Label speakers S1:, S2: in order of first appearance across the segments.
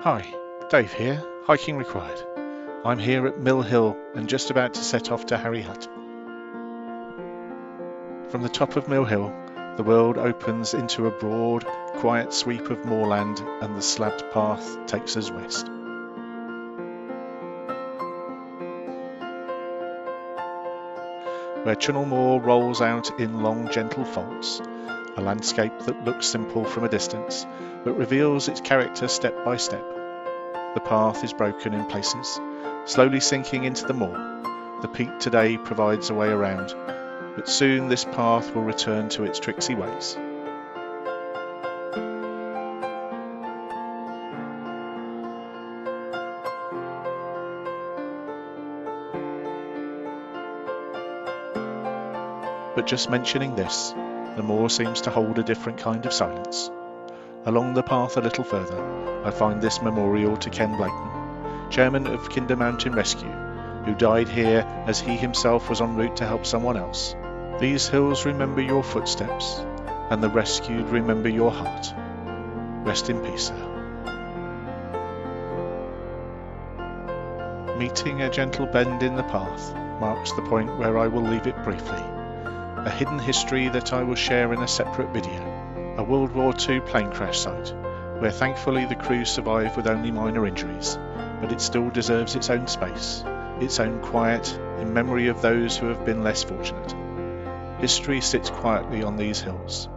S1: Hi, Dave here, hiking required. I'm here at Mill Hill and just about to set off to Harry Hut. From the top of Mill Hill, the world opens into a broad, quiet sweep of moorland and the slabbed path takes us west. Where Chunal Moor rolls out in long, gentle folds, a landscape that looks simple from a distance, but reveals its character step by step. The path is broken in places, slowly sinking into the moor. The peak today provides a way around, but soon this path will return to its tricksy ways. But just mentioning this, the moor seems to hold a different kind of silence. Along the path a little further, I find this memorial to Ken Blakeman, chairman of Kinder Mountain Rescue, who died here as he himself was en route to help someone else. These hills remember your footsteps, and the rescued remember your heart. Rest in peace, sir. Meeting a gentle bend in the path marks the point where I will leave it briefly. A hidden history that I will share in a separate video. A World War II plane crash site, where thankfully the crew survived with only minor injuries, but it still deserves its own space, its own quiet, in memory of those who have been less fortunate. History sits quietly on these hills,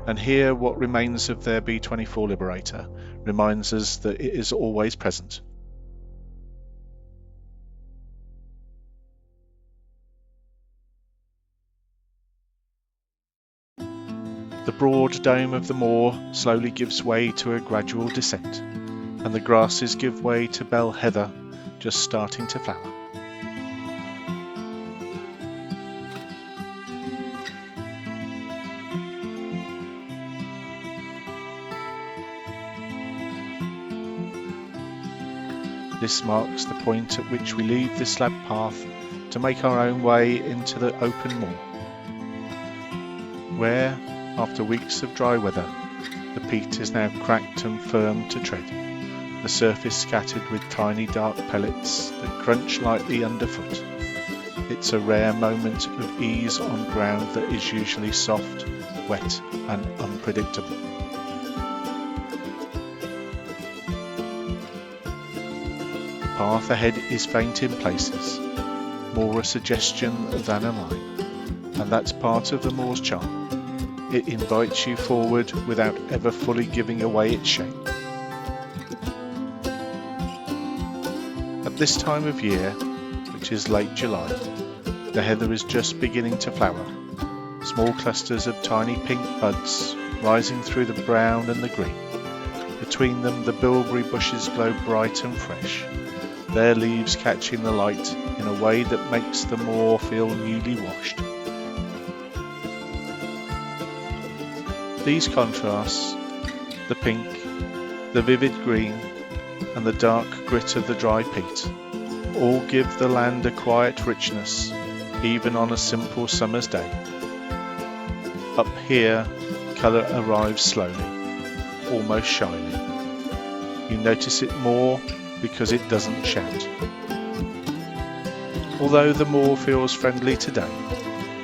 S1: and here what remains of their B-24 Liberator reminds us that it is always present. The broad dome of the moor slowly gives way to a gradual descent, and the grasses give way to bell heather just starting to flower. This marks the point at which we leave the slab path to make our own way into the open moor, where, after weeks of dry weather, the peat is now cracked and firm to tread, the surface scattered with tiny dark pellets that crunch lightly underfoot. It's a rare moment of ease on ground that is usually soft, wet and unpredictable. The path ahead is faint in places, more a suggestion than a line, and that's part of the moor's charm. It invites you forward without ever fully giving away its shape. At this time of year, which is late July, the heather is just beginning to flower, small clusters of tiny pink buds rising through the brown and the green. Between them the bilberry bushes glow bright and fresh, their leaves catching the light in a way that makes the moor feel newly washed. These contrasts, the pink, the vivid green, and the dark grit of the dry peat, all give the land a quiet richness, even on a simple summer's day. Up here, colour arrives slowly, almost shyly. You notice it more because it doesn't shout. Although the moor feels friendly today,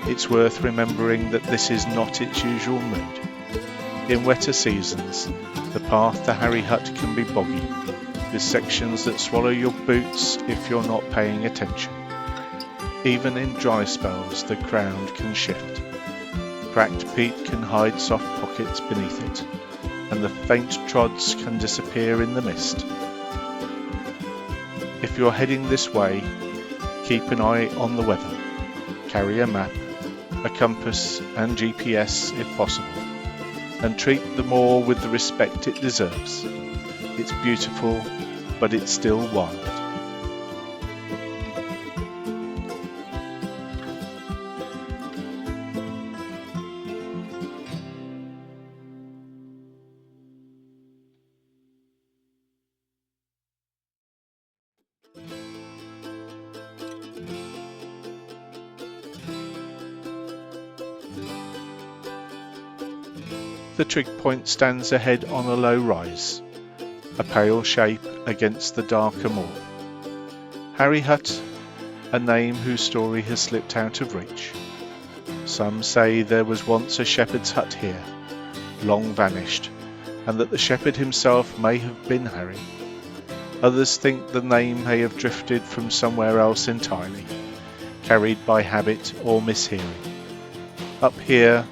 S1: it's worth remembering that this is not its usual mood. In wetter seasons, the path to Harry Hut can be boggy, with sections that swallow your boots if you're not paying attention. Even in dry spells, the ground can shift. Cracked peat can hide soft pockets beneath it, and the faint trods can disappear in the mist. If you're heading this way, keep an eye on the weather. Carry a map, a compass and GPS if possible, and treat the moor with the respect it deserves. It's beautiful, but it's still wild. The Trig Point stands ahead on a low rise. a pale shape against the darker moor. Harry Hut, a name whose story has slipped out of reach. Some say there was once a shepherd's hut here, long vanished, and that the shepherd himself may have been Harry. Others think the name may have drifted from somewhere else entirely, carried by habit or mishearing. Up here,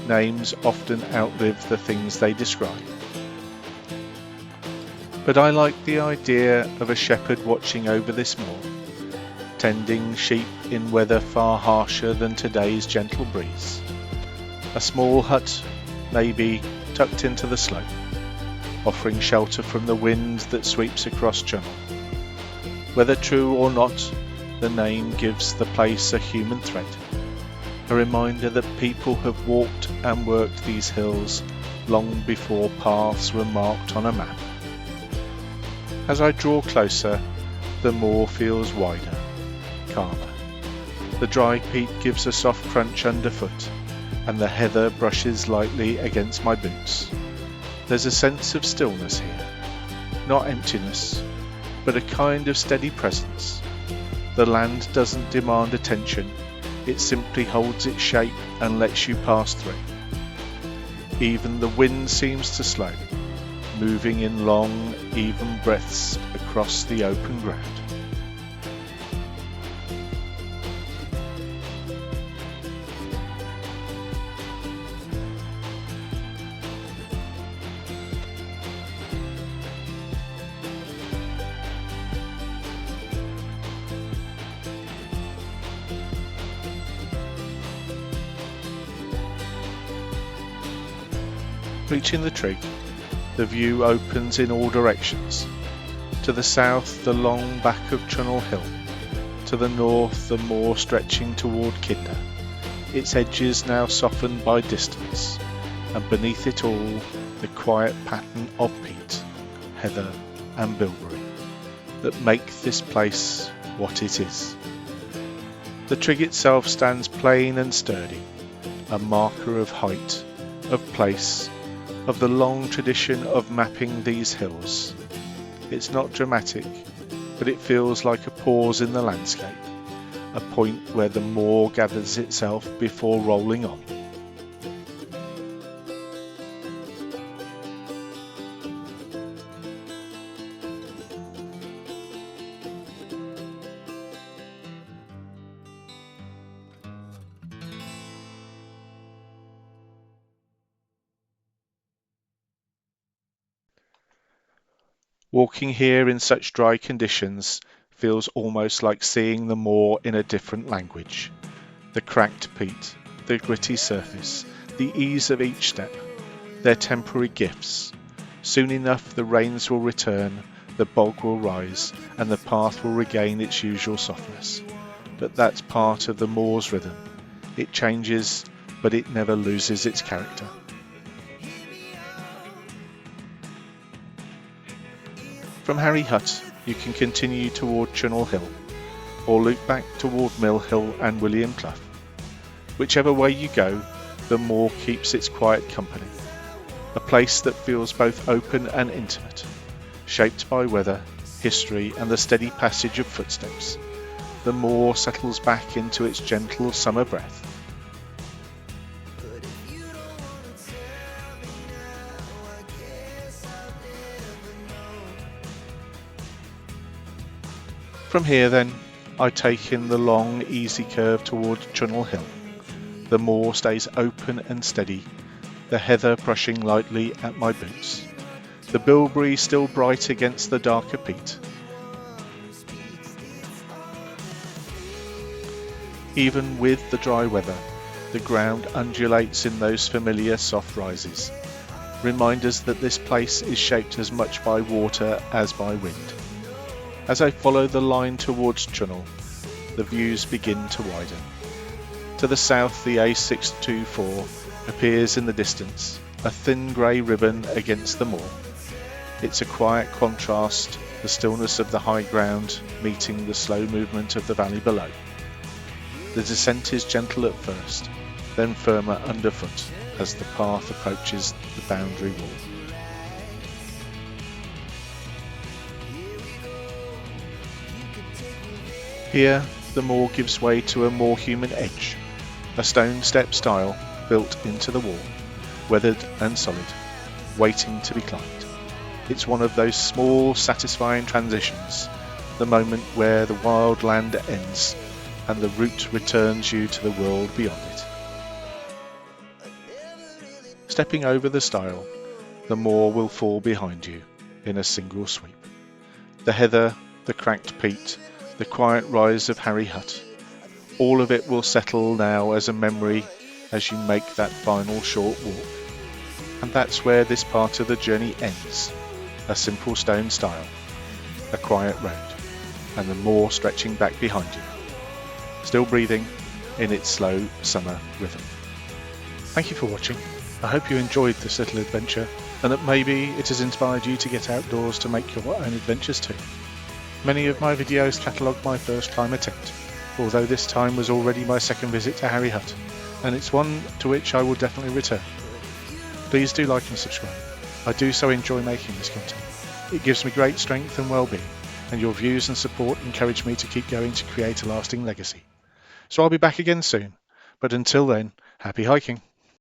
S1: names often outlive the things they describe. But I like the idea of a shepherd watching over this moor, tending sheep in weather far harsher than today's gentle breeze. A small hut, maybe tucked into the slope, offering shelter from the wind that sweeps across Chunal. Whether true or not, the name gives the place a human thread, a reminder that people have walked and worked these hills long before paths were marked on a map. As I draw closer, the moor feels wider, calmer. The dry peat gives a soft crunch underfoot, and the heather brushes lightly against my boots. There's a sense of stillness here, not emptiness, but a kind of steady presence. The land doesn't demand attention, it simply holds its shape and lets you pass through. Even the wind seems to slow, moving in long, even breaths across the open ground. Reaching the Trig, the view opens in all directions. To the south, the long back of Chunal Hill. To the north, the moor stretching toward Kinder, its edges now softened by distance, and beneath it all, the quiet pattern of peat, heather and bilberry that make this place what it is. The Trig itself stands plain and sturdy, a marker of height, of place, of the long tradition of mapping these hills. It's not dramatic, but it feels like a pause in the landscape, a point where the moor gathers itself before rolling on. Walking here in such dry conditions feels almost like seeing the moor in a different language. The cracked peat, the gritty surface, the ease of each step, they're temporary gifts. Soon enough the rains will return, the bog will rise, and the path will regain its usual softness. But that's part of the moor's rhythm. It changes, but it never loses its character. From Harry Hut, you can continue toward Chunal Hill, or loop back toward Mill Hill and William Clough. Whichever way you go, the moor keeps its quiet company, a place that feels both open and intimate, shaped by weather, history and the steady passage of footsteps. The moor settles back into its gentle summer breath. From here then, I take in the long, easy curve towards Chunal Hill. The moor stays open and steady, the heather brushing lightly at my boots. The bilberry still bright against the darker peat. Even with the dry weather, the ground undulates in those familiar soft rises, reminders that this place is shaped as much by water as by wind. As I follow the line towards Chunal, the views begin to widen. To the south, the A624 appears in the distance, a thin grey ribbon against the moor. It's a quiet contrast, the stillness of the high ground meeting the slow movement of the valley below. The descent is gentle at first, then firmer underfoot as the path approaches the boundary wall. Here, the moor gives way to a more human edge, a stone step style built into the wall, weathered and solid, waiting to be climbed. It's one of those small, satisfying transitions, the moment where the wild land ends and the route returns you to the world beyond it. Stepping over the stile, the moor will fall behind you in a single sweep. The heather, the cracked peat, the quiet rise of Harry Hut, all of it will settle now as a memory as you make that final short walk. And that's where this part of the journey ends, a simple stone stile, a quiet road, and the moor stretching back behind you, still breathing in its slow summer rhythm. Thank you for watching. I hope you enjoyed this little adventure and that maybe it has inspired you to get outdoors to make your own adventures too. Many of my videos catalogue my first climb attempt, although this time was already my second visit to Harry Hut, and it's one to which I will definitely return. Please do like and subscribe. I do so enjoy making this content. It gives me great strength and well-being, and your views and support encourage me to keep going to create a lasting legacy. So I'll be back again soon, but until then, happy hiking.